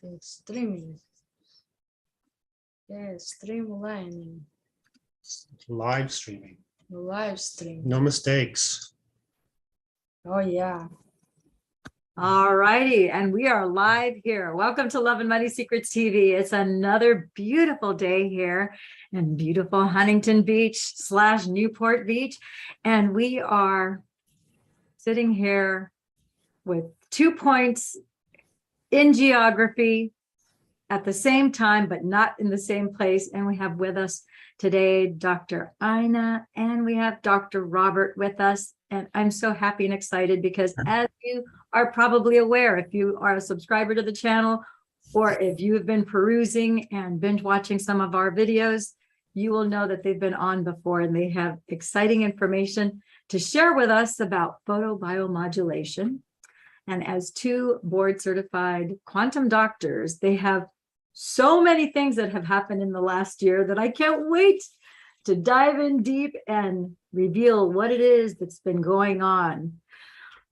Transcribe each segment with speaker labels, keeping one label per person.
Speaker 1: Okay, streaming. Yes, streamlining.
Speaker 2: Live streaming.
Speaker 1: Live stream.
Speaker 2: No mistakes.
Speaker 1: Oh, yeah.
Speaker 3: All righty, and we are live here. Welcome to Love and Money Secrets TV. It's another beautiful day here in beautiful Huntington Beach / Newport Beach. And we are sitting here with 2 points in geography at the same time, but not in the same place. And we have with us today Dr. Ina, and we have Dr. Robert with us. And I'm so happy and excited because, as you are probably aware, if you are a subscriber to the channel, or if you have been perusing and binge watching some of our videos, you will know that they've been on before and they have exciting information to share with us about photobiomodulation. And as 2 board certified quantum doctors, they have so many things that have happened in the last year that I can't wait to dive in deep and reveal what it is that's been going on.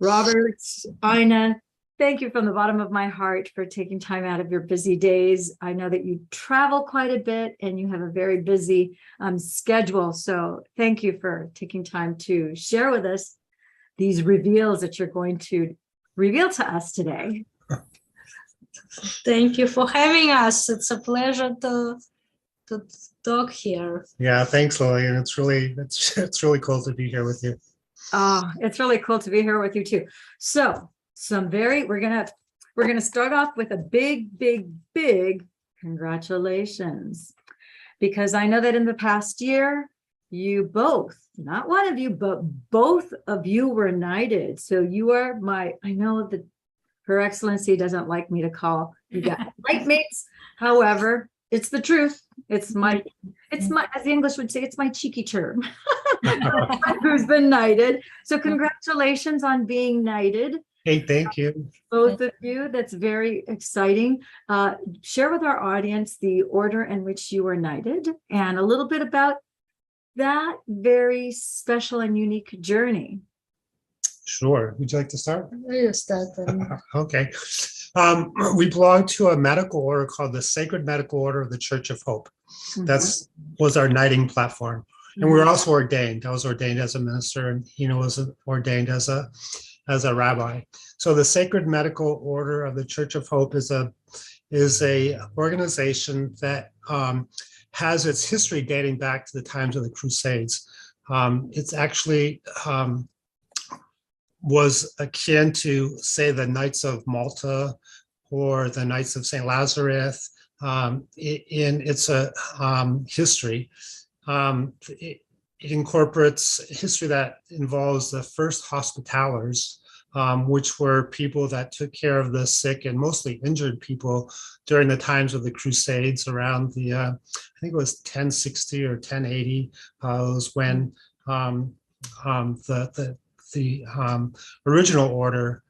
Speaker 3: Robert, Ina, thank you from the bottom of my heart for taking time out of your busy days. I know that you travel quite a bit and you have a very busy schedule. So thank you for taking time to share with us these reveals that you're going to reveal to us today.
Speaker 1: Thank you for having us. It's a pleasure to talk here.
Speaker 2: Yeah, thanks, Lillian. It's really cool to be here with you.
Speaker 3: Oh, it's really cool to be here with you too. So we're gonna start off with a big congratulations, because I know that in the past year, you both, not one of you, but both of you were knighted. So you are I know that Her Excellency doesn't like me to call you guys knightmates. However, it's the truth. It's my, as the English would say, it's my cheeky term. Who's been knighted. So congratulations on being knighted.
Speaker 2: Hey, thank you.
Speaker 3: Both of you. That's very exciting. Share with our audience the order in which you were knighted and a little bit about that very special and unique journey.
Speaker 2: Sure. Would you like to start?
Speaker 1: You start.
Speaker 2: Okay. We belong to a medical order called the Sacred Medical Order of the Church of Hope. Was our knighting platform. And we were also ordained. I was ordained as a minister, and Hina was ordained as a rabbi. So the Sacred Medical Order of the Church of Hope is a organization that has its history dating back to the times of the Crusades. It's actually was akin to, say, the Knights of Malta or the Knights of St. Lazarus in its history. It incorporates history that involves the first hospitalers, which were people that took care of the sick and mostly injured people during the times of the Crusades around the, I think it was 1060 or 1080, was when the original order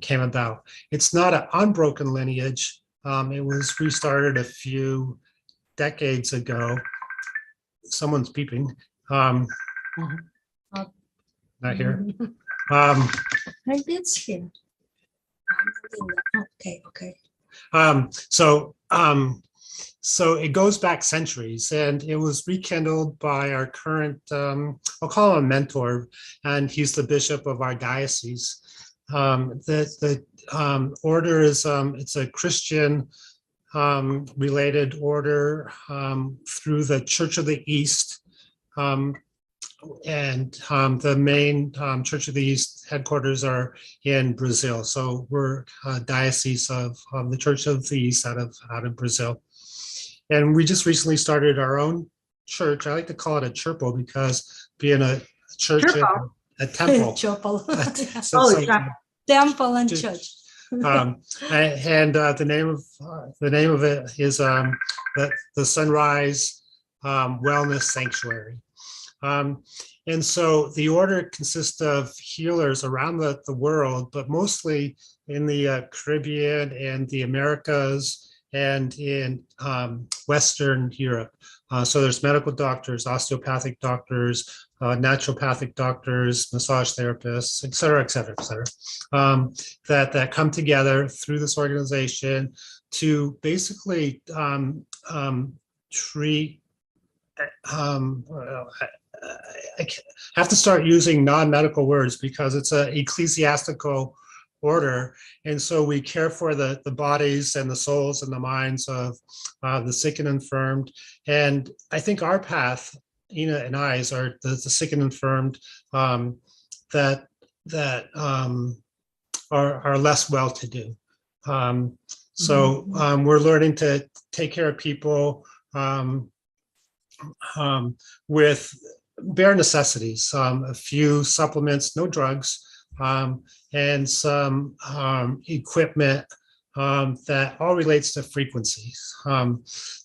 Speaker 2: came about. It's not an unbroken lineage. It was restarted a few decades ago. Someone's peeping. Not here.
Speaker 1: Maybe it's here. Okay.
Speaker 2: So it goes back centuries, and it was rekindled by our current, I'll call him a mentor, and he's the bishop of our diocese. The order is, it's a Christian related order through the Church of the East. And the main Church of the East headquarters are in Brazil. So we're a diocese of the Church of the East out of Brazil. And we just recently started our own church. I like to call it a churpo because being a church, a temple.
Speaker 1: Temple and church.
Speaker 2: And the name of it is the Sunrise Wellness Sanctuary. And so the order consists of healers around the world, but mostly in the Caribbean and the Americas and in Western Europe. So there's medical doctors, osteopathic doctors, naturopathic doctors, massage therapists, et cetera, that come together through this organization to basically treat. I have to start using non-medical words because it's an ecclesiastical order, and so we care for the bodies and the souls and the minds of the sick and infirmed. And I think our path, Ina and I's, are the sick and infirmed that are less well-to-do. We're learning to take care of people with bare necessities, a few supplements, no drugs, and some equipment that all relates to frequencies.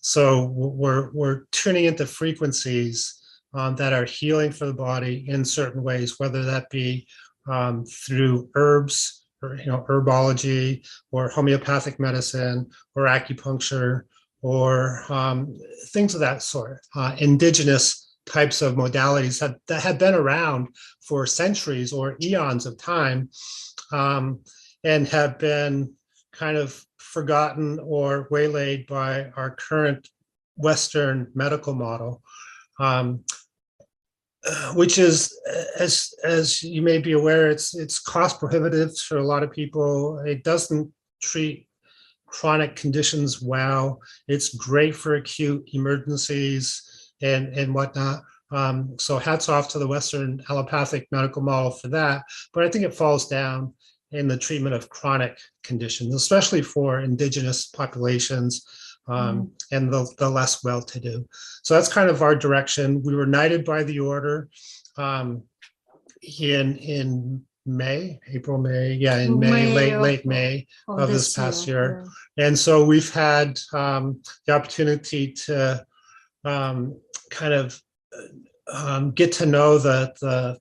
Speaker 2: So we're tuning into frequencies that are healing for the body in certain ways, whether that be through herbs, or herbology, or homeopathic medicine, or acupuncture, or things of that sort. Indigenous types of modalities that have been around for centuries or eons of time, and have been kind of forgotten or waylaid by our current Western medical model, which is, as you may be aware, it's cost prohibitive for a lot of people. It doesn't treat chronic conditions well. It's great for acute emergencies and whatnot. So hats off to the Western allopathic medical model for that. But I think it falls down in the treatment of chronic conditions, especially for indigenous populations and the less well-to-do. So that's kind of our direction. We were knighted by the order in May, April, May, in late May of this past year. And so we've had the opportunity to kind of get to know the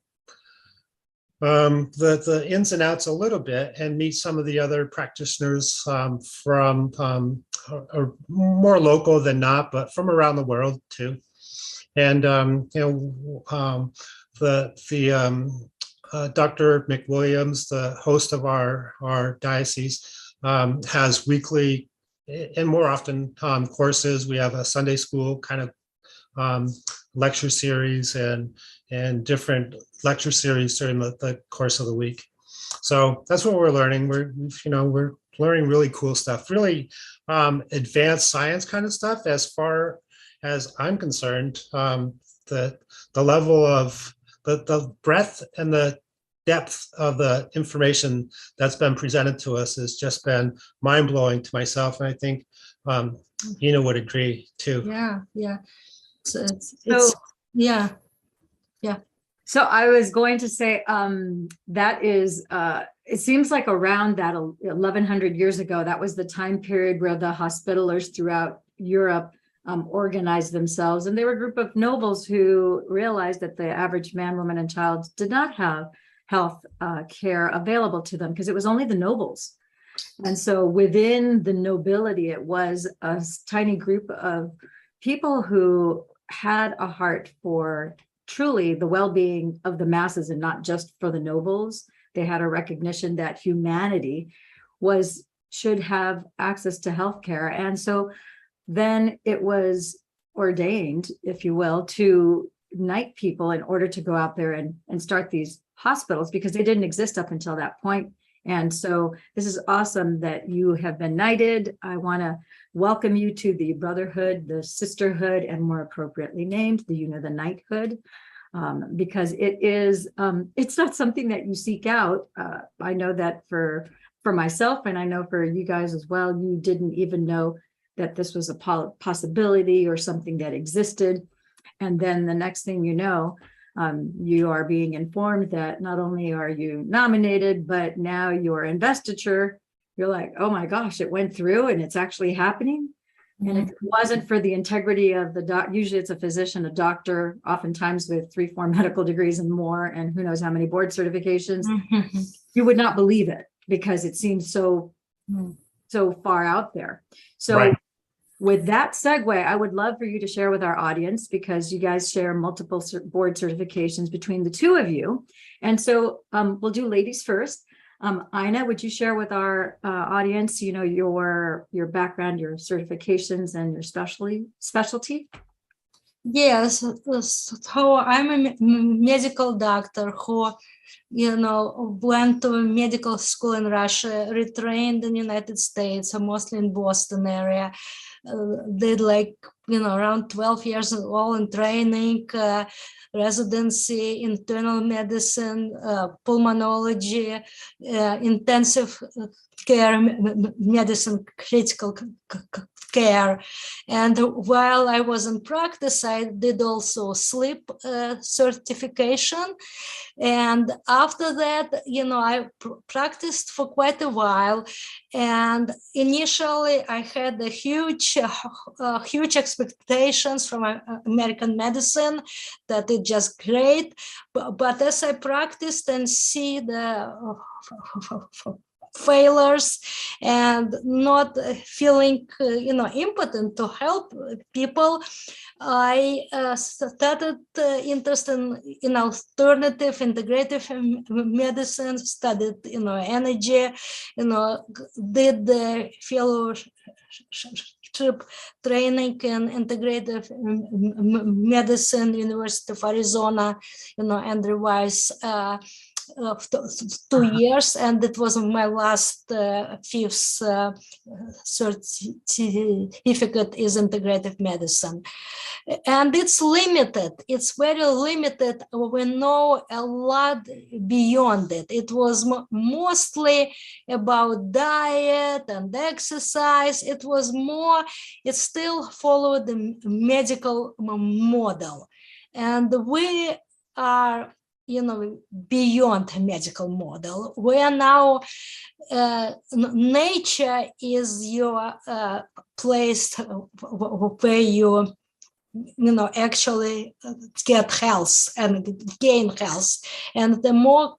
Speaker 2: ins and outs a little bit, and meet some of the other practitioners from more local than not, but from around the world too. And Dr. McWilliams, the host of our diocese, has weekly and more often courses. We have a Sunday school kind of lecture series and different lecture series during the course of the week. So that's what we're learning. We're learning really cool stuff, really advanced science kind of stuff. As far as I'm concerned, the level of the breadth and the depth of the information that's been presented to us has just been mind-blowing to myself, and I think Ina would agree too.
Speaker 1: Yeah. So
Speaker 3: So I was going to say that is, it seems like around that 1100 years ago, that was the time period where the hospitallers throughout Europe organized themselves. And they were a group of nobles who realized that the average man, woman, and child did not have health care available to them because it was only the nobles. And so within the nobility, it was a tiny group of people who had a heart for truly the well-being of the masses and not just for the nobles. They had a recognition that humanity should have access to healthcare. And so then it was ordained, if you will, to knight people in order to go out there and start these hospitals, because they didn't exist up until that point. And so this is awesome that you have been knighted. I want to welcome you to the brotherhood, the sisterhood, and more appropriately named the knighthood, because it is, it's not something that you seek out. I know that for myself, and I know for you guys as well, you didn't even know that this was a possibility or something that existed. And then the next thing you know, you are being informed that not only are you nominated, but now your investiture, you're like, oh my gosh, it went through and it's actually happening. And if it wasn't for the integrity of the usually it's a physician, a doctor, oftentimes with 3-4 medical degrees and more, and who knows how many board certifications, you would not believe it because it seems so far out there. So right. With that segue, I would love for you to share with our audience, because you guys share multiple board certifications between the two of you. And so we'll do ladies first. Ina, would you share with our audience, your background, your certifications, and your specialty?
Speaker 1: Yes, so I'm a medical doctor who, went to medical school in Russia, retrained in the United States, mostly in Boston area, did around 12 years old in training, residency, internal medicine, pulmonology, intensive care medicine, critical care. And while I was in practice, I did also sleep certification. And after that, I practiced for quite a while. And initially, I had a huge expectations from American medicine that it's just great. But as I practiced and see the failures and not feeling impotent to help people, I started interested in alternative integrative medicine, studied energy, did the fellowship training in integrative medicine, University of Arizona, Andrew Weiss, 2 years, and it was my last fifth certificate is integrative medicine. And it's limited, it's very limited. We know a lot beyond it. It was mostly about diet and exercise. It still followed the medical model. And we are beyond medical model. We are now, nature is your place where you actually get health and gain health. And the more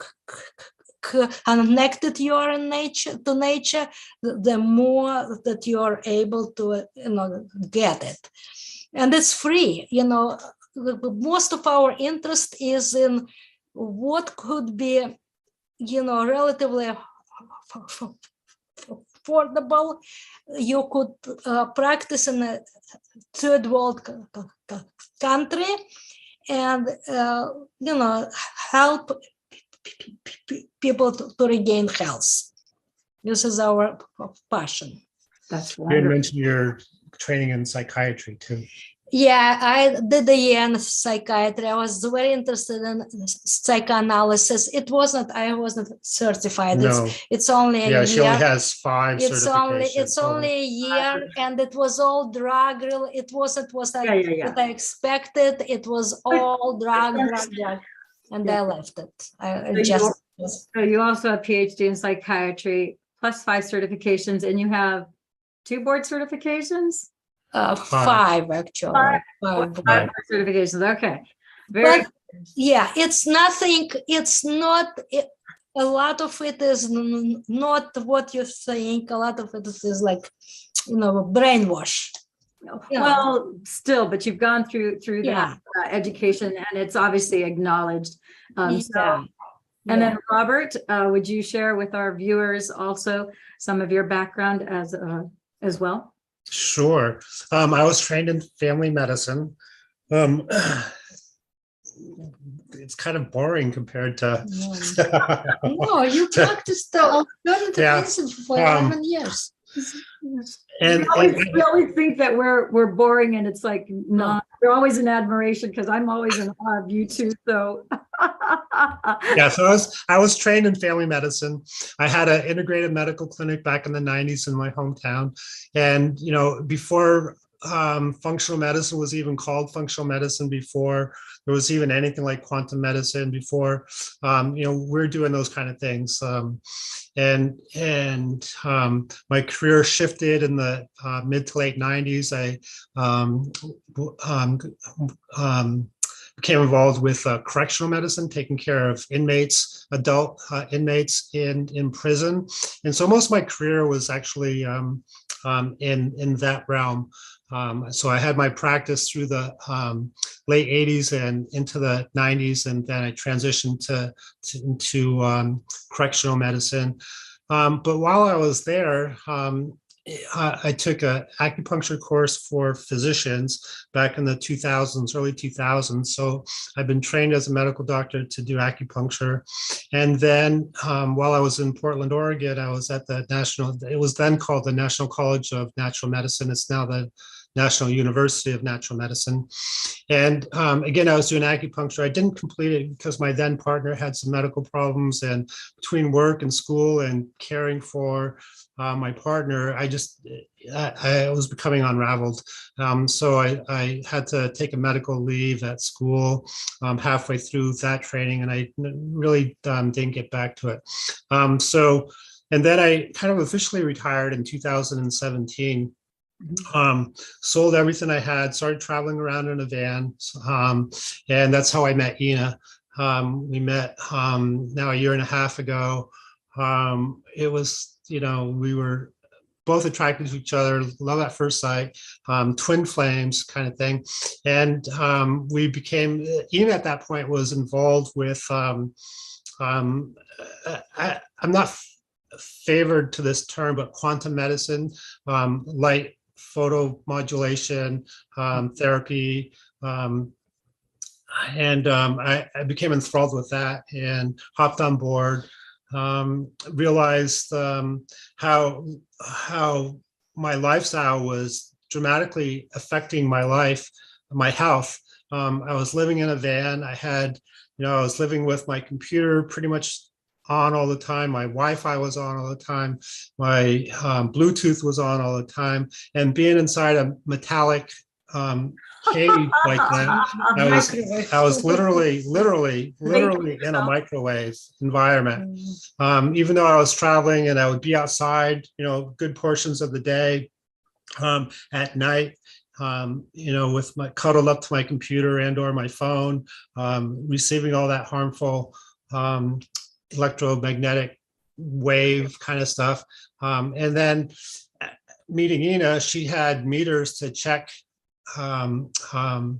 Speaker 1: connected you are in nature, the more that you are able to get it. And it's free. Most of our interest is in what could be, relatively affordable. You could practice in a third world country and, help people to regain health. This is our passion.
Speaker 3: That's
Speaker 2: You
Speaker 3: wonderful.
Speaker 2: mentioned your training in psychiatry too.
Speaker 1: Yeah, I did a year in psychiatry. I was very interested in psychoanalysis. I wasn't certified.
Speaker 2: No.
Speaker 1: It's only a year.
Speaker 2: She only has 5
Speaker 1: It's
Speaker 2: certifications.
Speaker 1: only a year, and it was all drug. It wasn't what I expected. It was all drug, and I left it.
Speaker 3: So you also have PhD in psychiatry plus 5 certifications, and you have 2 board certifications.
Speaker 1: 5 actually.
Speaker 3: 5 certifications. Okay.
Speaker 1: It's nothing. It's not. A lot of it is not what you think. A lot of it is brainwash.
Speaker 3: Well, still, but you've gone through that education, and it's obviously acknowledged. Then Robert, would you share with our viewers also some of your background as well?
Speaker 2: Sure. I was trained in family medicine. It's kind of boring compared to.
Speaker 1: No, you practiced alternative medicine for 11 years.
Speaker 2: And
Speaker 3: we always think that we're boring, and it's like not. We're always in admiration because I'm always in awe of you too. So
Speaker 2: so I was trained in family medicine. I had an integrated medical clinic back in the 90s in my hometown, and before functional medicine was even called functional medicine, before there was even anything like quantum medicine, before we're doing those kind of things, and my career shifted in the mid to late 90s. I became involved with correctional medicine, taking care of inmates, adult inmates in prison, and so most of my career was actually in that realm. So I had my practice through the late 80s and into the 90s, and then I transitioned into correctional medicine. But while I was there, I took an acupuncture course for physicians back in the 2000s, early 2000s. So I've been trained as a medical doctor to do acupuncture. And then while I was in Portland, Oregon, I was at the it was then called the National College of Natural Medicine. It's now the National University of Natural Medicine. And again, I was doing acupuncture. I didn't complete it because my then partner had some medical problems, and between work and school and caring for my partner, I was becoming unraveled. So I had to take a medical leave at school halfway through that training, and I really didn't get back to it. And then I kind of officially retired in 2017. Sold everything I had, started traveling around in a van, and that's how I met Ina. We met now a year and a half ago. It was, we were both attracted to each other, love at first sight, twin flames kind of thing. And we became, Ina at that point was involved with, I'm not favored to this term, but quantum medicine, light photomodulation therapy, and I became enthralled with that and hopped on board. Realized how my lifestyle was dramatically affecting my life, my health. I was living in a van. I was living with my computer pretty much on all the time. My Wi-Fi was on all the time. My Bluetooth was on all the time. And being inside a metallic cage like that, I was literally in a microwave environment. Even though I was traveling and I would be outside, good portions of the day, at night, with my cuddled up to my computer and or my phone, receiving all that harmful electromagnetic wave kind of stuff. And then meeting Ina, she had meters to check EMF.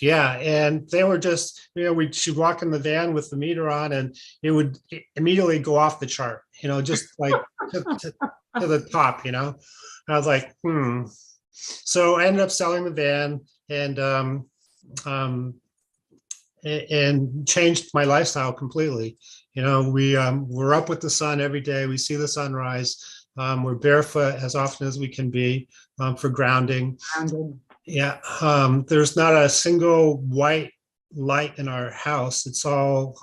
Speaker 2: Yeah. And they were just, she'd walk in the van with the meter on and it would immediately go off the chart, just like to the top, I was like, So I ended up selling the van and changed my lifestyle completely. We're up with the sun every day. We see the sunrise. We're barefoot as often as we can be for grounding. Yeah. There's not a single white light in our house. It's all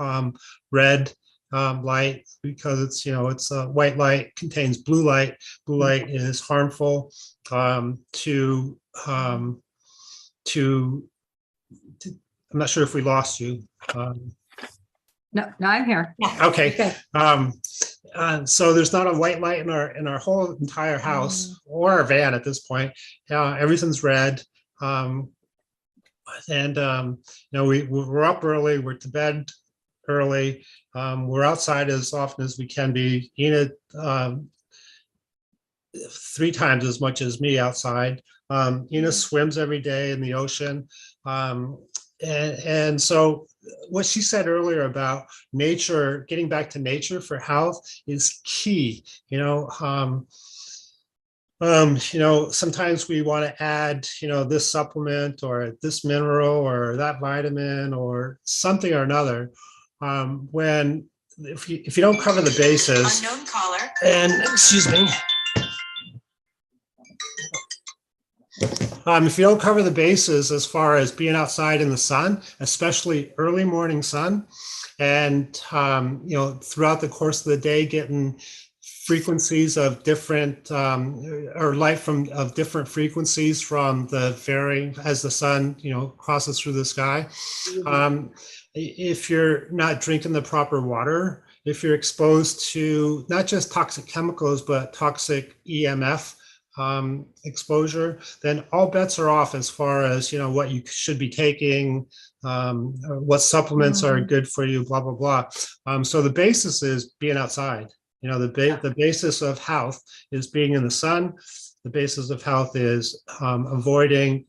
Speaker 2: red light because it's white light contains blue light. Blue light is harmful to I'm not sure if we lost you.
Speaker 3: No, I'm here.
Speaker 2: Okay. So there's not a white light in our whole entire house or our van at this point. Everything's red. We're up early. We're to bed early. We're outside as often as we can be. Ina 3 times as much as me outside. Ina swims every day in the ocean. And so what she said earlier about nature, getting back to nature for health is key. Sometimes we want to add, this supplement or this mineral or that vitamin or something or another. When if you don't cover the bases, unknown caller, and excuse me. If you don't cover the bases as far as being outside in the sun, especially early morning sun, and throughout the course of the day, getting frequencies of different or light of different frequencies from the varying as the sun crosses through the sky. If you're not drinking the proper water, if you're exposed to not just toxic chemicals but toxic EMF exposure, then all bets are off as far as what you should be taking, what supplements are good for you, blah blah blah. So the basis is being outside. The basis of health is being in the sun, the basis of health is avoiding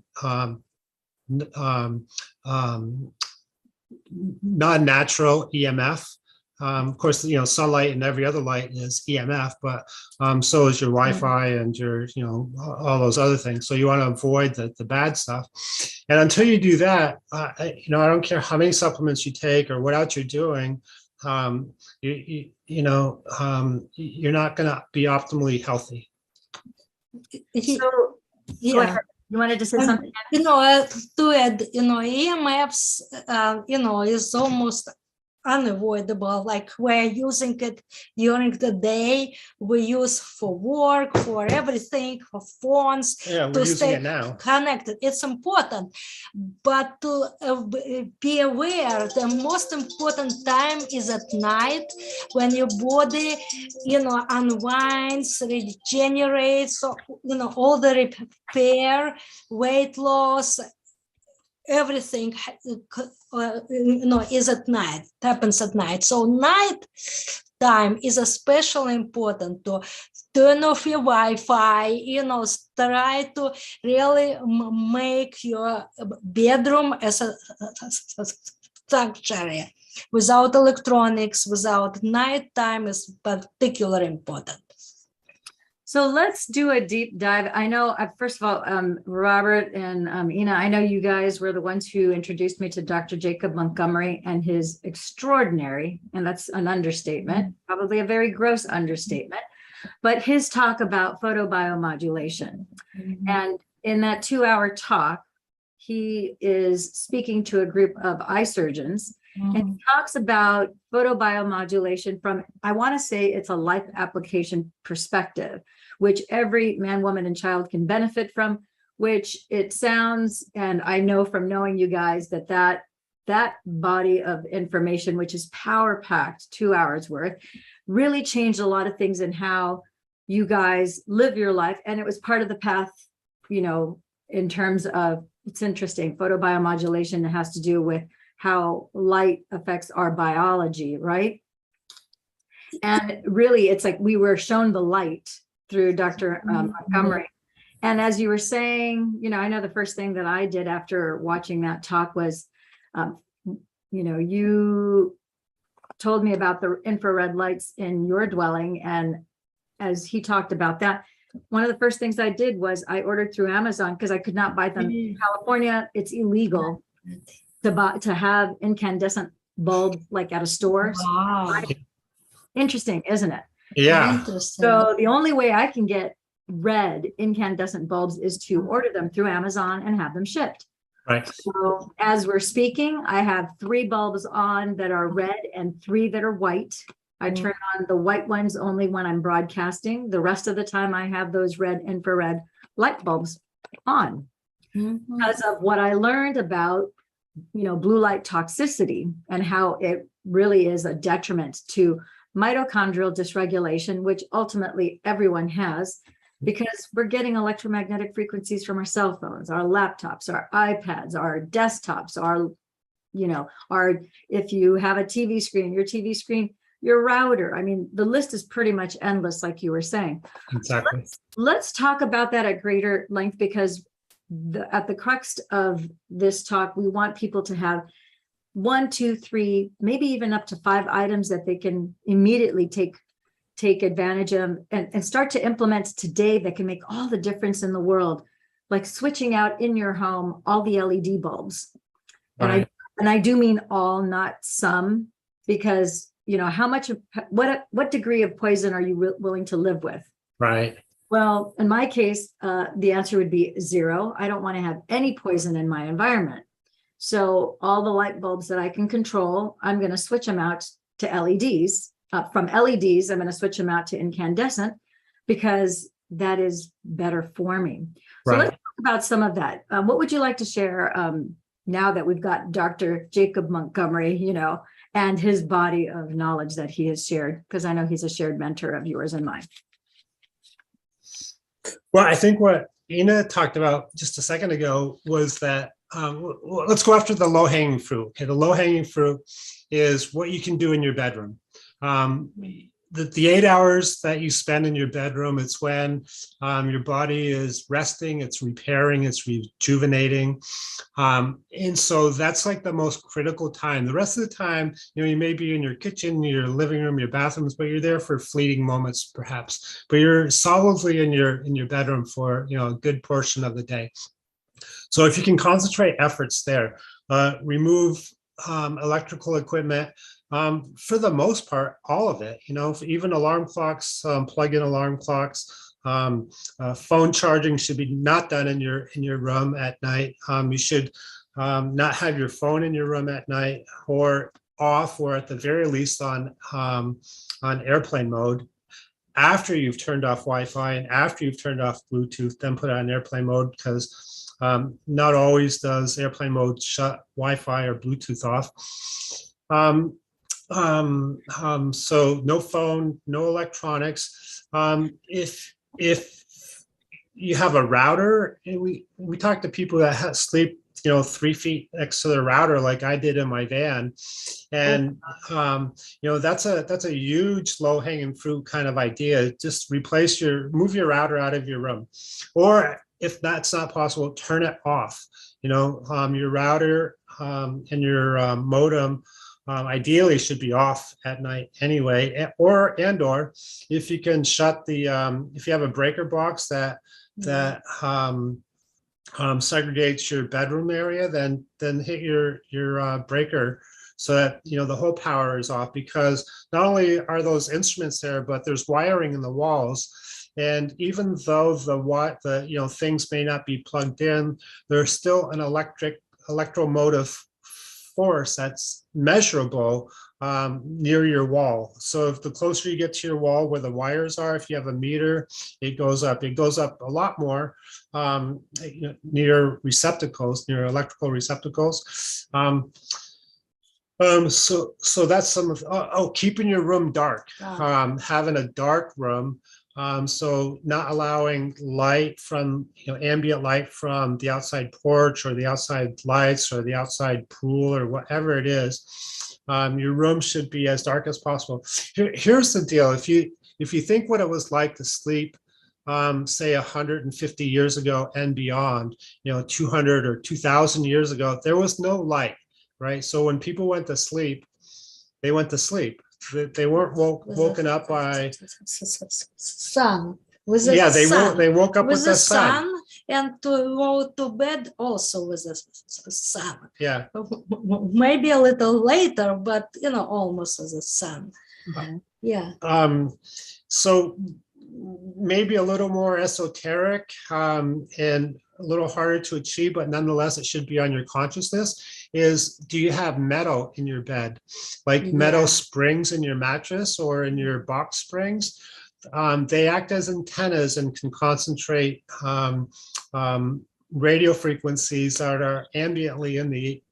Speaker 2: non-natural EMF. Of course, sunlight and every other light is EMF, but so is your Wi-Fi and your, all those other things. So you want to avoid the bad stuff. And until you do that, I don't care how many supplements you take or what else you're doing, you're not going to be optimally healthy.
Speaker 3: So,
Speaker 1: Yeah.
Speaker 3: you wanted to say something?
Speaker 1: To add, EMFs, is almost unavoidable. Like we're using it during the day. We use for work, for everything, for phones.
Speaker 2: Yeah, we're
Speaker 1: to
Speaker 2: using
Speaker 1: stay
Speaker 2: it now.
Speaker 1: connected. It's important, but to be aware, the most important time is at night when your body, unwinds, regenerates. So, all the repair, weight loss, everything is at night, happens at night. So night time is especially important to turn off your Wi-Fi, try to really make your bedroom as a sanctuary. Without electronics, without nighttime is particularly important.
Speaker 3: So let's do a deep dive. I know, first of all, Robert and Ina, I know you guys were the ones who introduced me to Dr. Jacob Montgomery and his extraordinary, and that's an understatement, probably a very gross understatement, but his talk about photobiomodulation. And in that 2-hour talk, he is speaking to a group of eye surgeons, and he talks about photobiomodulation from, I want to say it's a life application perspective, which every man, woman, and child can benefit from, which it sounds, and I know from knowing you guys that body of information, which is power-packed, 2 hours worth, really changed a lot of things in how you guys live your life. And it was part of the path, in terms of, it's interesting, photobiomodulation has to do with how light affects our biology, right? And really, it's like we were shown the light through Dr. Montgomery. And as you were saying, I know the first thing that I did after watching that talk was, you told me about the infrared lights in your dwelling. And as he talked about that, one of the first things I did was I ordered through Amazon because I could not buy them in California. It's illegal to have incandescent bulb like at a store.
Speaker 1: Wow.
Speaker 3: Interesting, isn't it?
Speaker 2: Yeah.
Speaker 1: Interesting.
Speaker 3: So the only way I can get red incandescent bulbs is to order them through Amazon and have them shipped.
Speaker 2: Right.
Speaker 3: So as we're speaking, I have 3 bulbs on that are red and 3 that are white. I turn on the white ones only when I'm broadcasting. The rest of the time I have those red infrared light bulbs on because of what I learned about blue light toxicity and how it really is a detriment to mitochondrial dysregulation, which ultimately everyone has, because we're getting electromagnetic frequencies from our cell phones, our laptops, our iPads, our desktops, if you have a TV screen, your router. I mean, the list is pretty much endless, like you were saying.
Speaker 2: Exactly.
Speaker 3: Let's talk about that at greater length, because at the crux of this talk, we want people to have 1, 2, 3, maybe even up to 5 items that they can immediately take advantage of and start to implement today that can make all the difference in the world, like switching out in your home all the LED bulbs.
Speaker 2: Right.
Speaker 3: And I do mean all, not some, because what degree of poison are you willing to live with?
Speaker 2: Right.
Speaker 3: Well, in my case, the answer would be 0. I don't want to have any poison in my environment. So all the light bulbs that I can control, I'm going to switch them out to LEDs. From LEDs, I'm going to switch them out to incandescent because that is better for me. So let's talk about some of that. What would you like to share now that we've got Dr. Jacob Montgomery, and his body of knowledge that he has shared? Because I know he's a shared mentor of yours and mine.
Speaker 2: Well, I think what Ina talked about just a second ago was that let's go after the low-hanging fruit. Okay, the low-hanging fruit is what you can do in your bedroom. the 8 hours that you spend in your bedroom, it's when your body is resting, it's repairing, it's rejuvenating. And so that's like the most critical time. The rest of the time, you may be in your kitchen, your living room, your bathrooms, but you're there for fleeting moments, perhaps. But you're solidly in your bedroom for a good portion of the day. So if you can concentrate efforts there, remove electrical equipment. For the most part, all of it, even alarm clocks, plug-in alarm clocks, phone charging should be not done in your room at night. You should not have your phone in your room at night, or off, or at the very least on airplane mode. After you've turned off Wi-Fi and after you've turned off Bluetooth, then put it on airplane mode, because not always does airplane mode shut Wi-Fi or Bluetooth off. So no phone, no electronics. If you have a router, and we talk to people that sleep 3 feet next to their router, like I did in my van, and that's a huge low-hanging fruit kind of idea. Just move your router out of your room, or if that's not possible, turn it off. Your router and your modem ideally should be off at night anyway, or if you can shut if you have a breaker box that segregates your bedroom area, then hit your breaker so that the whole power is off, because not only are those instruments there, but there's wiring in the walls. And even though the things may not be plugged in, there's still an electromotive force that's measurable near your wall. So if the closer you get to your wall where the wires are, if you have a meter, it goes up a lot more near receptacles, near electrical receptacles. So that's some of keeping your room dark, having a dark room. So not allowing light from, ambient light from the outside porch or the outside lights or the outside pool or whatever it is. Your room should be as dark as possible. Here's the deal. If you think what it was like to sleep, say 150 years ago and beyond, 200 or 2000 years ago, there was no light, right? So when people went to sleep, they went to sleep. They weren't woken up by
Speaker 1: sun.
Speaker 2: They woke up with the sun.
Speaker 1: And to go to bed also with the sun.
Speaker 2: Yeah.
Speaker 1: Maybe a little later, but almost as the sun. Yeah.
Speaker 2: So maybe a little more esoteric and a little harder to achieve, but nonetheless it should be on your consciousness, is do you have metal in your bed, like metal springs in your mattress or in your box springs? They act as antennas and can concentrate radio frequencies that are ambiently in the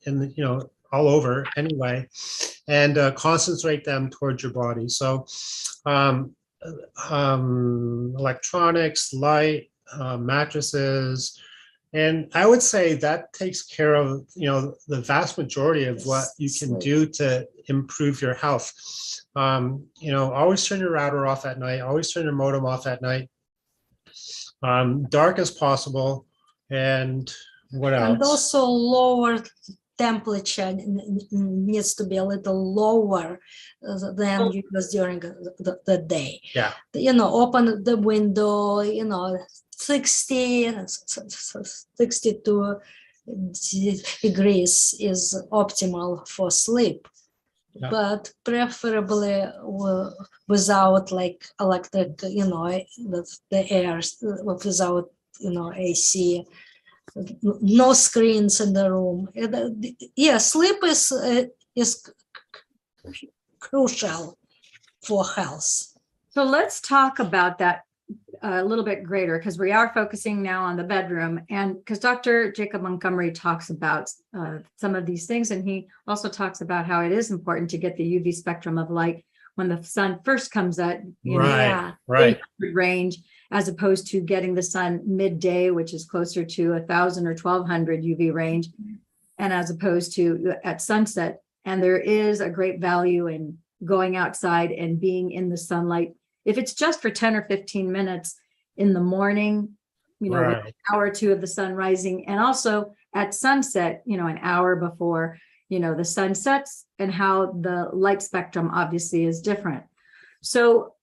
Speaker 2: all over anyway, and concentrate them towards your body. So electronics, light, mattresses. And I would say that takes care of, the vast majority of what you can do to improve your health. Always turn your router off at night. Always turn your modem off at night. Dark as possible. And what else?
Speaker 1: And also lower temperature needs to be a little lower than it was during the day.
Speaker 2: Yeah.
Speaker 1: Open the window, 62 degrees is optimal for sleep, but preferably without like electric, the air, without, AC, no screens in the room. Sleep is crucial for health.
Speaker 3: So let's talk about that a little bit greater, because we are focusing now on the bedroom, and because Dr. Jacob Montgomery talks about some of these things, and he also talks about how it is important to get the UV spectrum of light when the sun first comes at
Speaker 2: right
Speaker 3: range, as opposed to getting the sun midday, which is closer to 1,000 or 1,200 UV range, and as opposed to at sunset. And there is a great value in going outside and being in the sunlight. If it's just for 10 or 15 minutes in the morning, with
Speaker 2: Right.
Speaker 3: an hour or two of the sun rising, and also at sunset, an hour before, the sun sets, and how the light spectrum obviously is different. So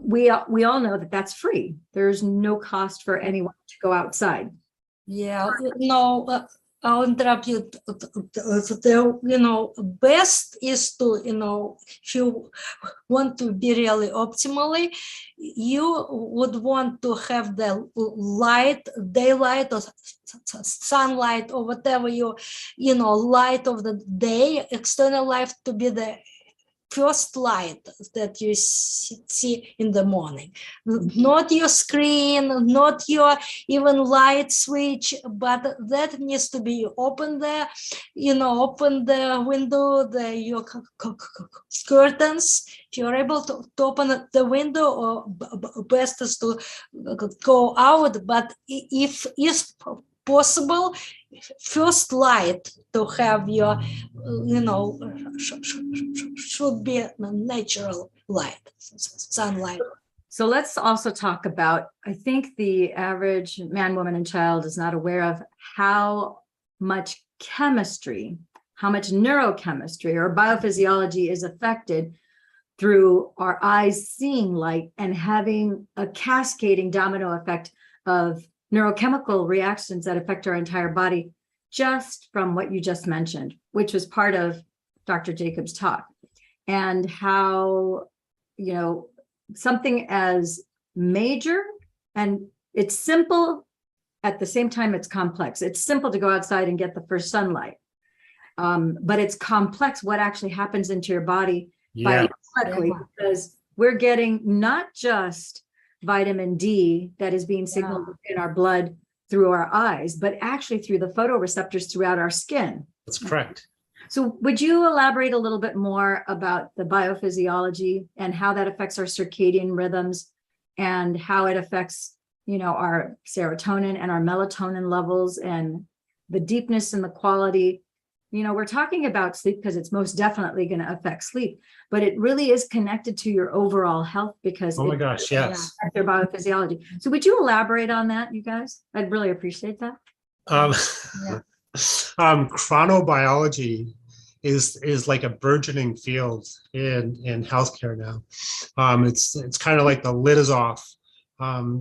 Speaker 3: we all know that that's free. There's no cost for anyone to go outside.
Speaker 1: Yeah, no, I'll interrupt you. Best is to, if you want to be really optimally, you would want to have the light, daylight or sunlight or whatever light of the day, external light to be the first light that you see in the morning, not your screen, not your even light switch, but that needs to be open the window, your curtains. If you're able to open the window, or best is to go out, but if is possible, first light to have your, should be a natural light, sunlight.
Speaker 3: So let's also talk about, I think the average man, woman, and child is not aware of how much chemistry, how much neurochemistry or biophysiology is affected through our eyes seeing light and having a cascading domino effect of neurochemical reactions that affect our entire body, just from what you just mentioned, which was part of Dr. Jacobs' talk, and how, something as major, and it's simple, at the same time it's complex. It's simple to go outside and get the first sunlight, but it's complex what actually happens into your body biochemically, because we're getting not just vitamin D that is being signaled in our blood through our eyes, but actually through the photoreceptors throughout our skin.
Speaker 2: That's correct.
Speaker 3: So would you elaborate a little bit more about the biophysiology and how that affects our circadian rhythms, and how it affects, our serotonin and our melatonin levels, and the deepness and the quality? We're talking about sleep because it's most definitely going to affect sleep, but it really is connected to your overall health, because
Speaker 2: Oh my gosh, yes.
Speaker 3: Your biophysiology. So would you elaborate on that, you guys? I'd really appreciate that.
Speaker 2: Chronobiology is like a burgeoning field in healthcare now. It's kind of like the lid is off.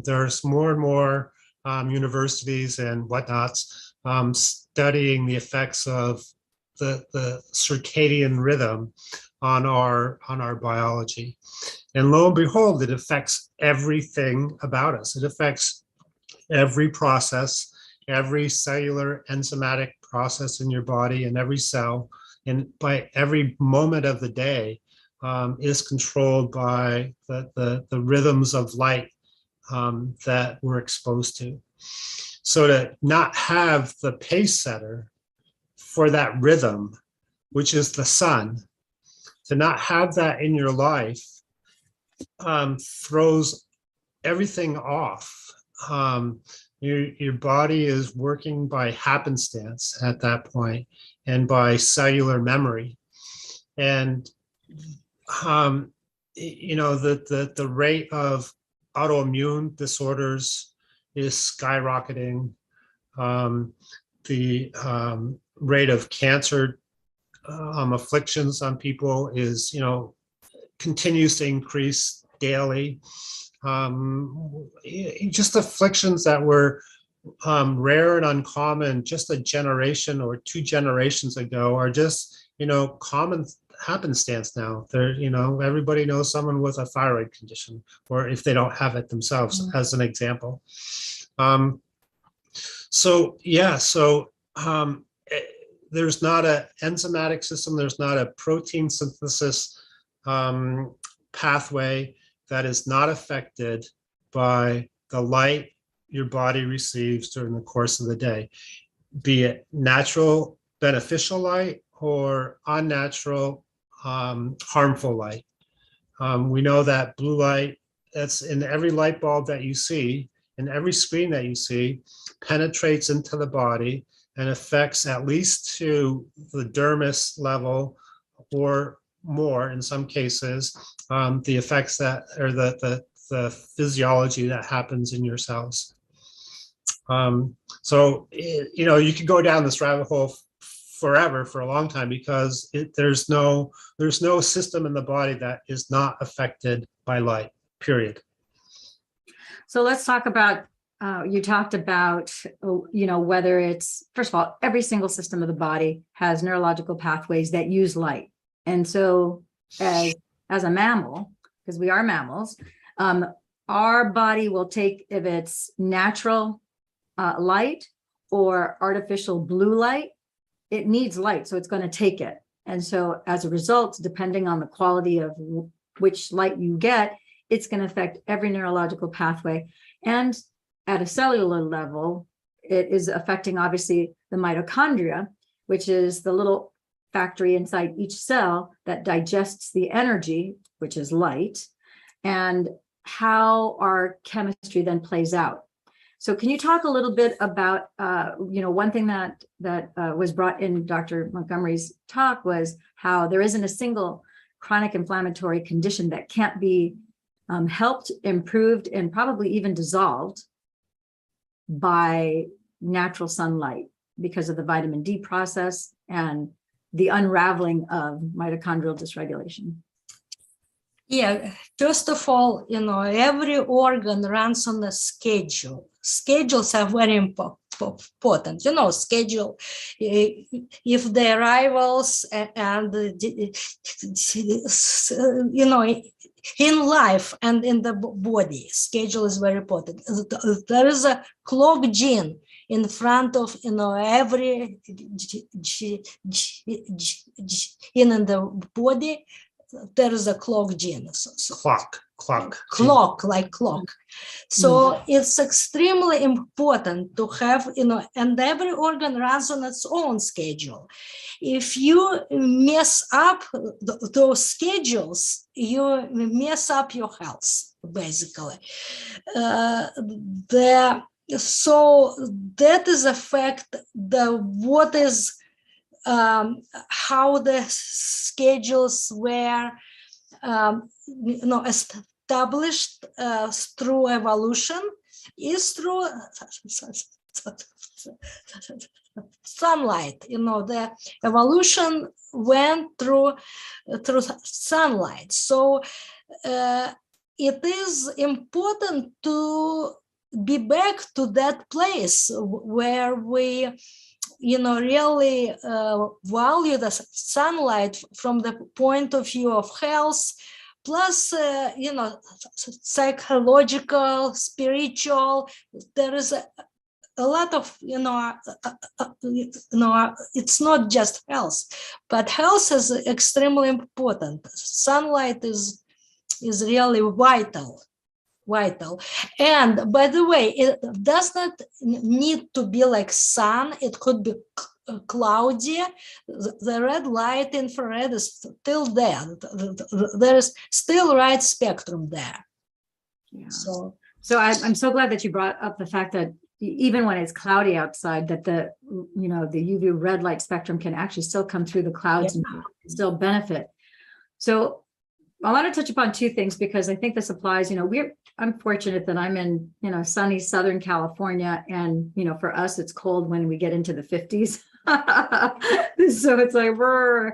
Speaker 2: There's more and more universities and whatnots studying the effects of the circadian rhythm on our biology. And lo and behold, it affects everything about us. It affects every process, every cellular enzymatic process in your body, and every cell, and by every moment of the day is controlled by the rhythms of light that we're exposed to. So to not have the pace setter for that rhythm, which is the sun, to not have that in your life throws everything off. Your body is working by happenstance at that point, and by cellular memory. And the rate of autoimmune disorders is skyrocketing. The rate of cancer afflictions on people is, continues to increase daily. Just afflictions that were rare and uncommon just a generation or two generations ago are just, common happenstance now. Everybody knows someone with a thyroid condition, or if they don't have it themselves, as an example. There's not an enzymatic system, there's not a protein synthesis pathway that is not affected by the light your body receives during the course of the day, be it natural beneficial light or unnatural harmful light. We know that blue light that's in every light bulb that you see, in every screen that you see, penetrates into the body and affects at least to the dermis level, or more in some cases the effects that, or the physiology that happens in your cells. So, you could go down this rabbit hole forever, for a long time, because there's no system in the body that is not affected by light, period.
Speaker 3: So let's talk about, you talked about, whether it's, first of all, every single system of the body has neurological pathways that use light. And so as a mammal, because we are mammals, our body will take, if it's natural light or artificial blue light, it needs light, so it's going to take it. And so as a result, depending on the quality of which light you get, it's going to affect every neurological pathway. And at a cellular level, it is affecting, obviously, the mitochondria, which is the little factory inside each cell that digests the energy, which is light, and how our chemistry then plays out. So can you talk a little bit about, one thing that was brought in Dr. Montgomery's talk was how there isn't a single chronic inflammatory condition that can't be helped, improved, and probably even dissolved by natural sunlight because of the vitamin D process and the unraveling of mitochondrial dysregulation.
Speaker 1: Yeah, first of all, every organ runs on a schedule. Schedules are very important. Schedule, if the arrivals and, in life and in the body, schedule is very important. There is a clock gene in front of, every gene in the body. There is a clock gene. Clock, like clock. So it's extremely important to have, and every organ runs on its own schedule. If you mess up those schedules, you mess up your health, basically. So that is affect what is how the schedules were established through evolution is through sunlight. The evolution went through sunlight. So it is important to be back to that place where we really value the sunlight from the point of view of health, plus, psychological, spiritual. There is a lot of, it's not just health, but health is extremely important. Sunlight is really vital. And by the way, it does not need to be like sun. It could be cloudy. The red light, infrared is still there. There is still right spectrum there.
Speaker 3: Yeah. So I'm so glad that you brought up the fact that even when it's cloudy outside, that the UV red light spectrum can actually still come through the clouds and still benefit. So I want to touch upon two things because I think this applies. I'm fortunate that I'm in, sunny Southern California, and, for us, it's cold when we get into the 50s. So it's like, we're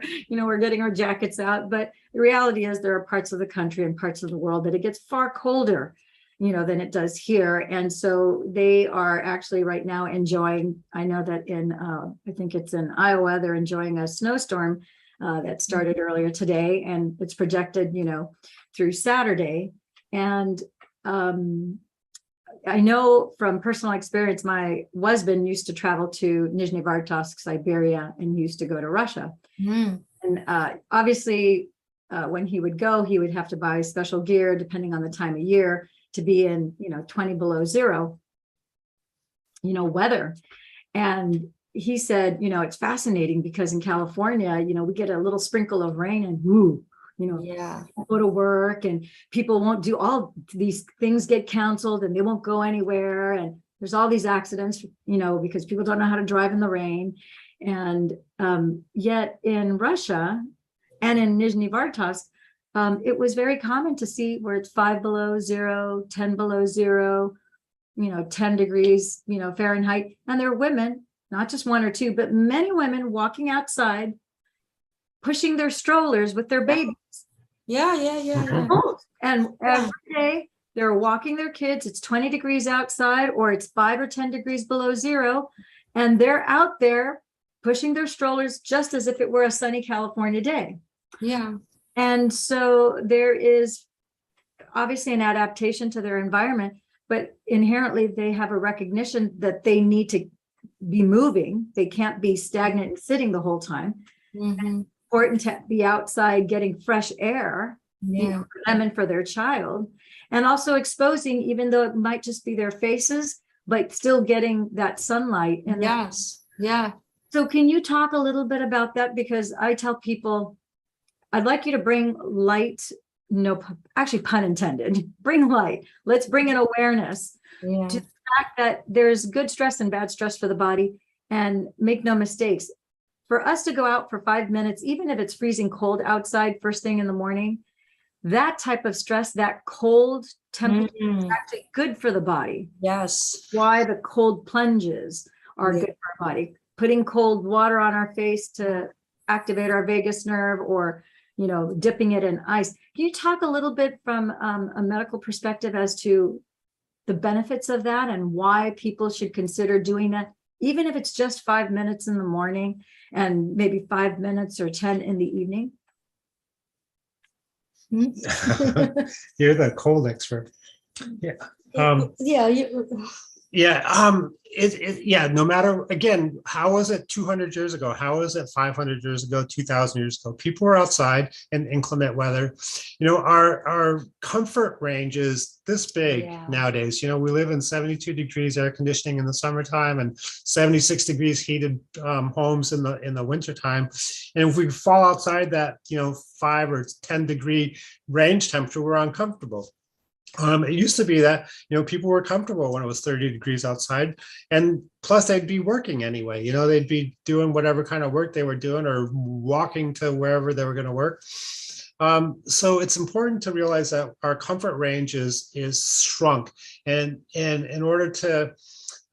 Speaker 3: getting our jackets out. But the reality is there are parts of the country and parts of the world that it gets far colder, than it does here. And so they are actually right now enjoying, I know that I think it's in Iowa, they're enjoying a snowstorm that started earlier today, and it's projected, through Saturday. And I know from personal experience, my husband used to travel to Nizhny Novgorod, Siberia, and used to go to Russia. And obviously, when he would go, he would have to buy special gear depending on the time of year to be in, 20 below zero, weather. And he said, it's fascinating because in California, we get a little sprinkle of rain and woo, go to work and people won't do all these things, get canceled and they won't go anywhere. And there's all these accidents, because people don't know how to drive in the rain. And yet in Russia, And in Nizhny Vartovsk, it was very common to see where it's 5 below zero, 10 below zero, 10 degrees, Fahrenheit. And there are women, not just one or two, but many women walking outside, pushing their strollers with their babies.
Speaker 1: Yeah.
Speaker 3: And every day they're walking their kids. It's 20 degrees outside, or it's 5 or 10 degrees below zero. And they're out there pushing their strollers just as if it were a sunny California day.
Speaker 1: Yeah.
Speaker 3: And so there is obviously an adaptation to their environment, but inherently they have a recognition that they need to be moving. They can't be stagnant and sitting the whole time.
Speaker 1: Mhm.
Speaker 3: Important to be outside getting fresh air,
Speaker 1: Yeah.
Speaker 3: for them and for their child, and also exposing, even though it might just be their faces, but still getting that sunlight. And
Speaker 1: Yes. Yeah.
Speaker 3: so can you talk a little bit about that? Because I tell people, I'd like you to bring light, no, actually pun intended, bring light. Let's bring in awareness
Speaker 1: Yeah.
Speaker 3: to the fact that there's good stress and bad stress for the body. And make no mistakes, for us to go out for 5 minutes, even if it's freezing cold outside first thing in the morning, that type of stress, that cold temperature is actually good for the body.
Speaker 1: Yes.
Speaker 3: Why the cold plunges are
Speaker 1: Yeah.
Speaker 3: good for our body. Putting cold water on our face to activate our vagus nerve, or dipping it in ice. Can you talk a little bit from a medical perspective as to the benefits of that and why people should consider doing that, even if it's just 5 minutes in the morning and maybe 5 minutes or 10 in the evening?
Speaker 2: You're the cold expert. Yeah. No matter, again, how was it 200 years ago? How was it 500 years ago, 2000 years ago? People were outside in inclement weather. Our comfort range is this big nowadays. We live in 72 degrees air conditioning in the summertime and 76 degrees heated homes in the wintertime. And if we fall outside that, 5 or 10 degree range temperature, we're uncomfortable. It used to be that, people were comfortable when it was 30 degrees outside, and plus they'd be working anyway. They'd be doing whatever kind of work they were doing or walking to wherever they were going to work. So it's important to realize that our comfort range is shrunk, and in order to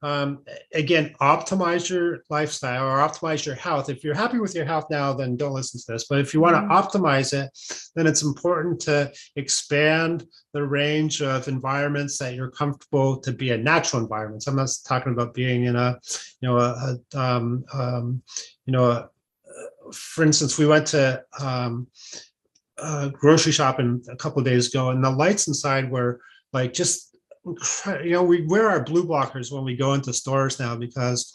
Speaker 2: again, optimize your lifestyle or optimize your health. If you're happy with your health now, then don't listen to this. But if you want to optimize it, then it's important to expand the range of environments that you're comfortable to be in, natural environments. I'm not talking about being in for instance, we went to grocery shopping a couple of days ago, and the lights inside were like just, we wear our blue blockers when we go into stores now because,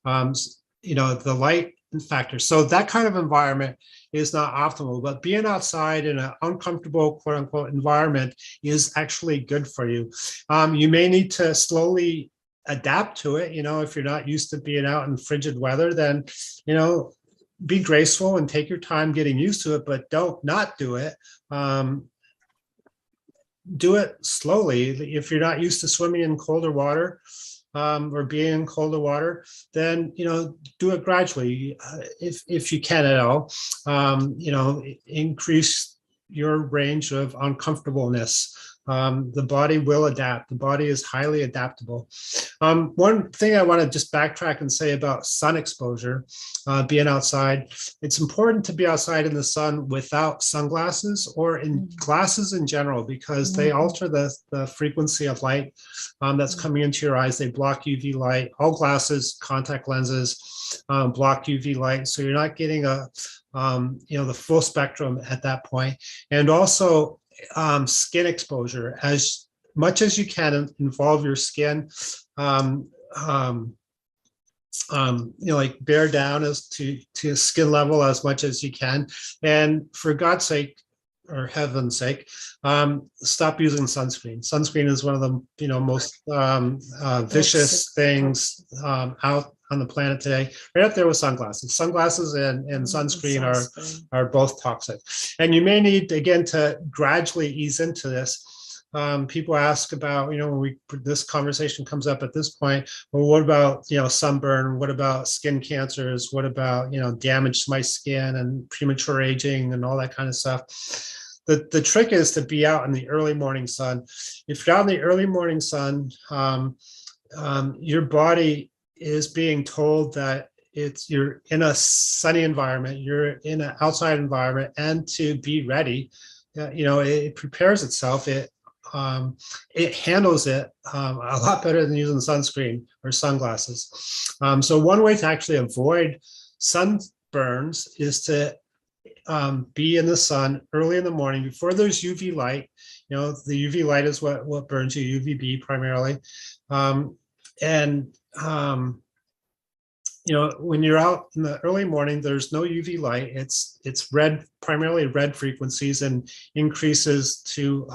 Speaker 2: the light factor. So that kind of environment is not optimal, but being outside in an uncomfortable, quote unquote, environment is actually good for you. You may need to slowly adapt to it. If you're not used to being out in frigid weather, then, be graceful and take your time getting used to it, but don't not do it. Do it slowly. If you're not used to swimming in colder water or being in colder water, then do it gradually if you can at all. Increase your range of uncomfortableness. The body will adapt. The body is highly adaptable. One thing I want to just backtrack and say about sun exposure, being outside, it's important to be outside in the sun without sunglasses or in glasses in general, because they alter the frequency of light that's coming into your eyes. They block UV light. All glasses, contact lenses, block UV light. So you're not getting the full spectrum at that point. And also, skin exposure, as much as you can, involve your skin, like bear down as to skin level as much as you can. And for God's sake, or heaven's sake, stop using sunscreen. Sunscreen is one of the most vicious things out on the planet today, right up there with sunglasses. Sunglasses and sunscreen are both toxic. And you may need, again, to gradually ease into this. people ask about, when this conversation comes up at this point, well, what about, sunburn? What about skin cancers? What about, damage to my skin and premature aging and all that kind of stuff? The trick is to be out in the early morning sun. If you're out in the early morning sun, your body is being told that you're in a sunny environment, you're in an outside environment, and to be ready, it prepares itself. It handles it a lot better than using sunscreen or sunglasses. So one way to actually avoid sunburns is to be in the sun early in the morning before there's UV light. The UV light is what burns you, UVB primarily. When you're out in the early morning, there's no UV light. It's red, primarily red frequencies, and increases to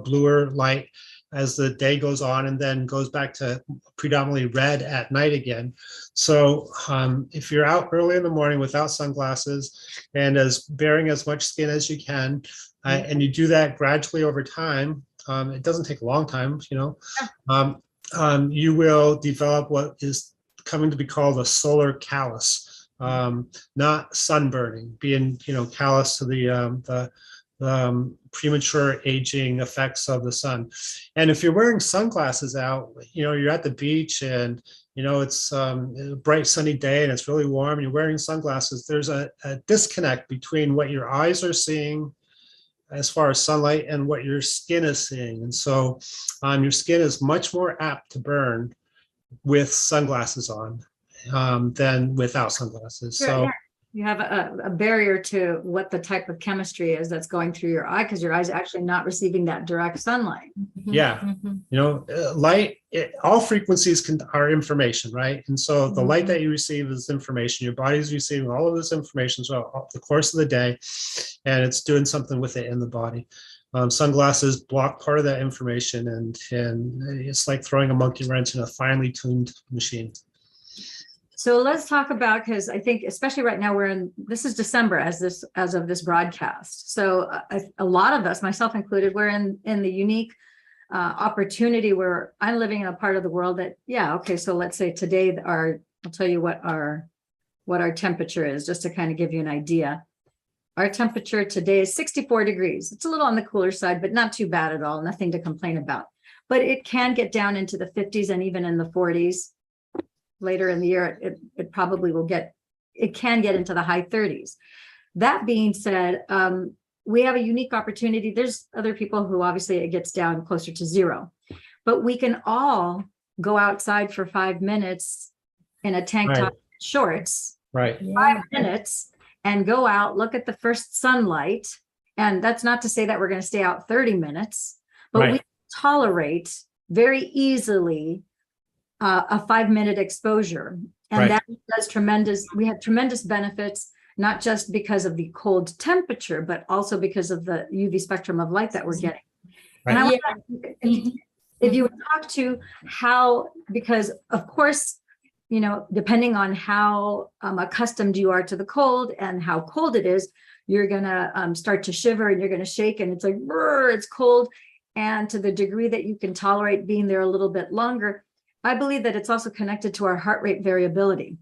Speaker 2: bluer light as the day goes on, and then goes back to predominantly red at night again. So if you're out early in the morning without sunglasses and bearing as much skin as you can, and you do that gradually over time, it doesn't take a long time, you will develop what is coming to be called a solar callus, not sunburning, being callous to the premature aging effects of the sun. And if you're wearing sunglasses out, you're at the beach and it's a bright sunny day and it's really warm, and you're wearing sunglasses, there's a disconnect between what your eyes are seeing as far as sunlight and what your skin is seeing. And so your skin is much more apt to burn with sunglasses on than without sunglasses.
Speaker 3: Sure,
Speaker 2: so
Speaker 3: yeah. You have a barrier to what the type of chemistry is that's going through your eye, because your eye's actually not receiving that direct sunlight.
Speaker 2: Yeah, light, all frequencies are information, right? And so the light that you receive is information. Your body's receiving all of this information throughout the course of the day, and it's doing something with it in the body. Sunglasses block part of that information, and it's like throwing a monkey wrench in a finely tuned machine.
Speaker 3: So let's talk about, because I think especially right now this is December as of this broadcast. So a lot of us, myself included, we're in the unique opportunity where I'm living in a part of the world that, so let's say today I'll tell you what our temperature is, just to kind of give you an idea. Our temperature today is 64 degrees. It's a little on the cooler side, but not too bad at all. Nothing to complain about. But it can get down into the 50s and even in the 40s. Later in the year, it probably it can get into the high 30s. That being said, we have a unique opportunity. There's other people who obviously it gets down closer to zero, but we can all go outside for 5 minutes in a tank top shorts, 5 minutes, and go out, look at the first sunlight. And that's not to say that we're going to stay out 30 minutes, but we tolerate very easily a 5-minute exposure. And that does we have tremendous benefits, not just because of the cold temperature, but also because of the UV spectrum of light that we're getting. And I if you would talk to how, because of course, depending on how accustomed you are to the cold and how cold it is, you're going to start to shiver and you're going to shake, and it's like, it's cold. And to the degree that you can tolerate being there a little bit longer, I believe that it's also connected to our heart rate variability,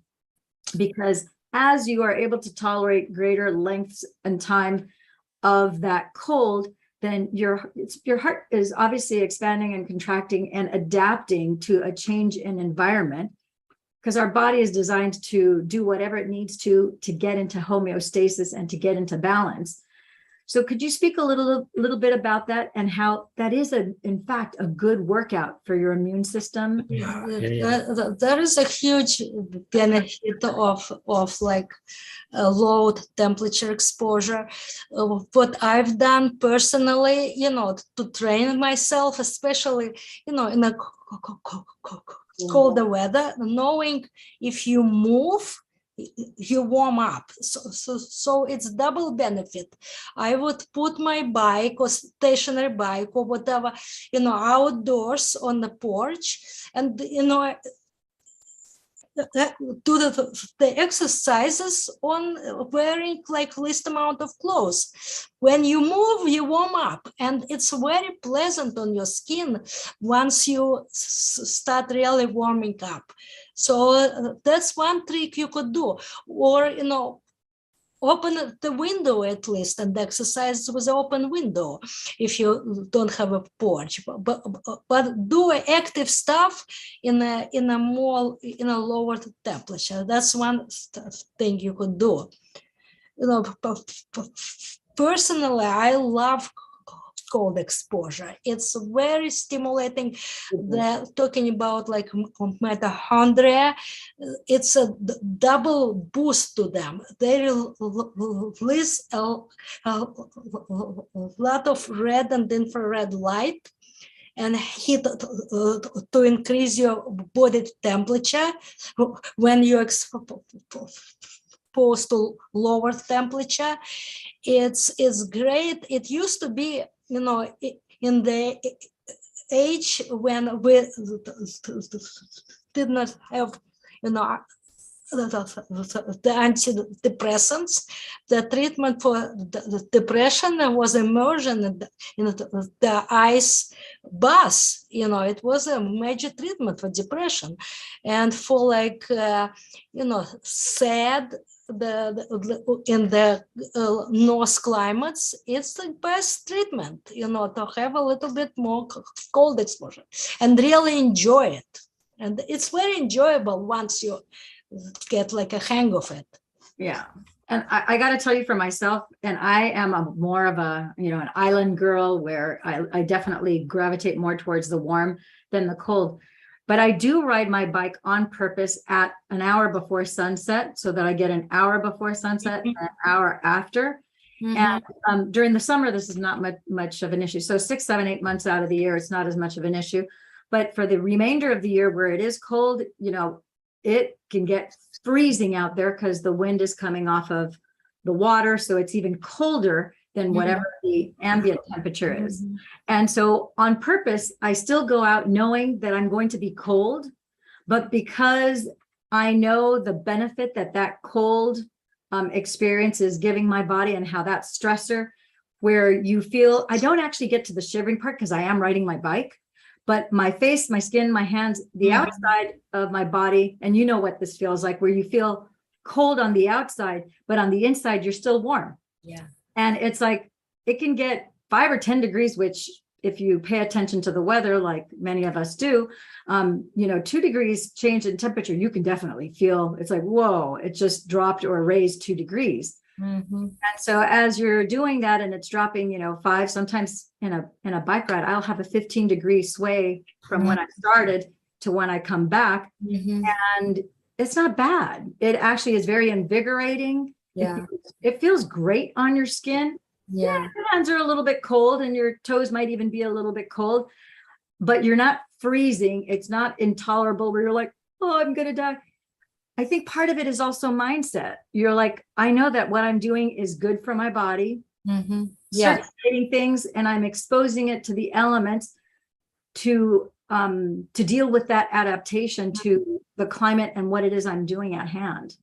Speaker 3: because as you are able to tolerate greater lengths and time of that cold, then your heart is obviously expanding and contracting and adapting to a change in environment, because our body is designed to do whatever it needs to get into homeostasis and to get into balance. So could you speak a little bit about that, and how that is in fact a good workout for your immune system?
Speaker 1: There is a huge benefit of like a low temperature exposure. What I've done personally, to train myself, especially in a colder weather, knowing if you move, you warm up, so it's double benefit. I would put my bike or stationary bike or whatever, outdoors on the porch, and do the exercises on wearing like least amount of clothes. When you move, you warm up, and it's very pleasant on your skin once you start really warming up. So that's one trick you could do. Or, open the window at least and exercise with open window if you don't have a porch, but do active stuff in a lower temperature. That's one thing you could do. Personally, I love cold exposure. It's very stimulating. Talking about like mitochondria, it's a double boost to them. They release a lot of red and infrared light and heat to increase your body temperature when you're exposed to lower temperature. It's great. It used to be, in the age when we did not have, the antidepressants, the treatment for the depression was immersion in the ice bath. It was a major treatment for depression, and for like sad. In the north climates, it's the best treatment, to have a little bit more cold exposure and really enjoy it. And it's very enjoyable once you get like a hang of it.
Speaker 3: Yeah. And I got to tell you for myself, and I am more of a, an island girl where I definitely gravitate more towards the warm than the cold. But I do ride my bike on purpose at an hour before sunset so that I get an hour before sunset and an hour after. And during the summer, this is not much of an issue. So 6, 7, 8 months out of the year, it's not as much of an issue. But for the remainder of the year where it is cold, it can get freezing out there because the wind is coming off of the water. So it's even colder than whatever the ambient temperature is. And so on purpose, I still go out knowing that I'm going to be cold, but because I know the benefit that cold experience is giving my body and how that stressor, where you feel, I don't actually get to the shivering part because I am riding my bike, but my face, my skin, my hands, the outside of my body, and you know what this feels like, where you feel cold on the outside, but on the inside, you're still warm.
Speaker 1: Yeah.
Speaker 3: And it's like, it can get 5 or 10 degrees, which if you pay attention to the weather, like many of us do, 2 degrees change in temperature, you can definitely feel, it's like, whoa, it just dropped or raised 2 degrees. And so as you're doing that and it's dropping, 5, sometimes in a bike ride, I'll have a 15-degree sway from when I started to when I come back. And it's not bad. It actually is very invigorating.
Speaker 1: Yeah.
Speaker 3: It feels great on your skin. Yeah. Your hands are a little bit cold and your toes might even be a little bit cold, but you're not freezing. It's not intolerable where you're like, oh, I'm going to die. I think part of it is also mindset. You're like, I know that what I'm doing is good for my body. Circulating things, and I'm exposing it to the elements to deal with that adaptation to the climate and what it is I'm doing at hand.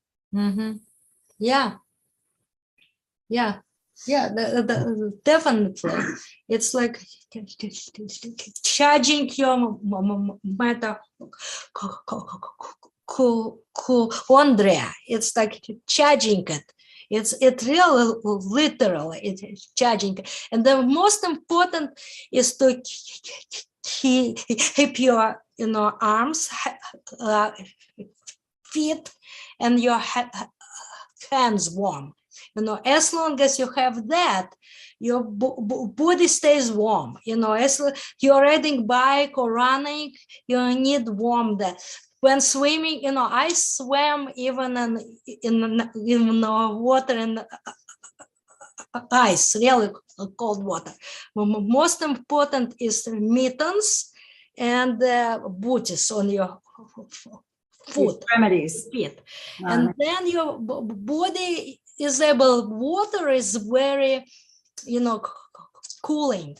Speaker 1: Definitely. It's like charging your mitochondria. It's like charging it. It really literally it's charging. And the most important is to keep your arms, feet, and your hands warm. As long as you have that, your body stays warm. As you're riding bike or running, you need warm that. When swimming, I swam even in water and ice, really cold water. Most important is mittens and booties on your foot,
Speaker 3: extremities,
Speaker 1: feet, and then your body is able. Water is very, cooling.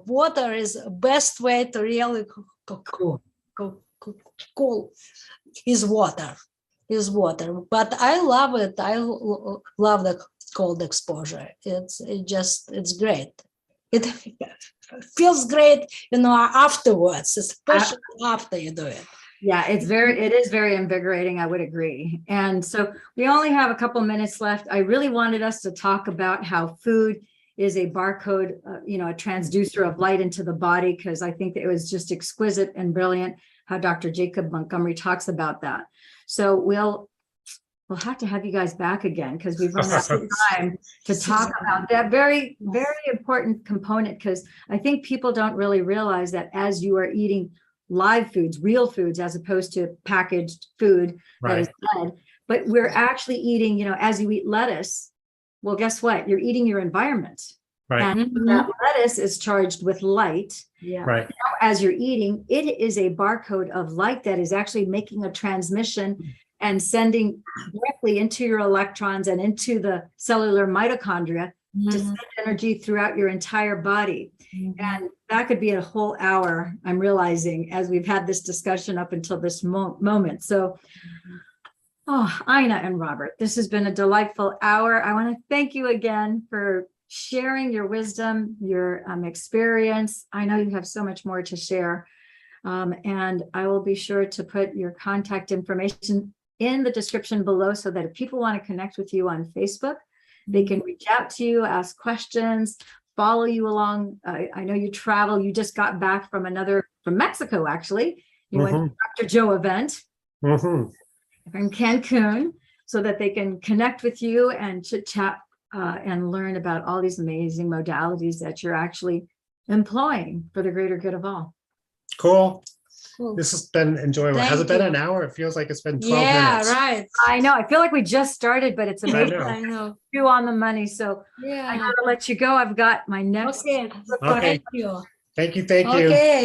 Speaker 1: Water is the best way to really cool is water. But I love it. I love the cold exposure. It's great. It feels great, afterwards, especially after you do it.
Speaker 3: Yeah, it is very invigorating. I would agree. And so we only have a couple minutes left. I really wanted us to talk about how food is a barcode, a transducer of light into the body, because I think that it was just exquisite and brilliant how Dr. Jacob Montgomery talks about that. So we'll have to have you guys back again, because we've run out of time to talk about that very, very important component, because I think people don't really realize that as you are eating live foods, real foods, as opposed to packaged food that is dead, but we're actually eating, as you eat lettuce, well, guess what? You're eating your environment.
Speaker 2: Right.
Speaker 3: And that lettuce is charged with light.
Speaker 1: Yeah.
Speaker 2: Right.
Speaker 3: Now, as you're eating, it is a barcode of light that is actually making a transmission and sending directly into your electrons and into the cellular mitochondria to send energy throughout your entire body. And that could be a whole hour, I'm realizing, as we've had this discussion up until this moment. So, Ina and Robert, this has been a delightful hour. I want to thank you again for sharing your wisdom, your experience. I know you have so much more to share. And I will be sure to put your contact information in the description below, so that if people want to connect with you on Facebook, they can reach out to you, ask questions, follow you along. I know you travel. You just got back from Mexico, actually. You went to the Dr. Joe event from Cancun, so that they can connect with you and chit chat and learn about all these amazing modalities that you're actually employing for the greater good of all.
Speaker 2: Cool. This has been enjoyable.
Speaker 1: Thank
Speaker 2: Has it been
Speaker 1: you.
Speaker 2: an hour? It feels like it's been 12
Speaker 1: Yeah,
Speaker 2: minutes.
Speaker 1: right.
Speaker 3: I know. I feel like we just started, but it's amazing.
Speaker 1: I know.
Speaker 3: You on the money. So I
Speaker 1: Yeah.
Speaker 3: gotta let you go. I've got my next.
Speaker 1: Okay.
Speaker 2: Okay.
Speaker 1: Thank you.
Speaker 2: Thank you.
Speaker 1: Okay.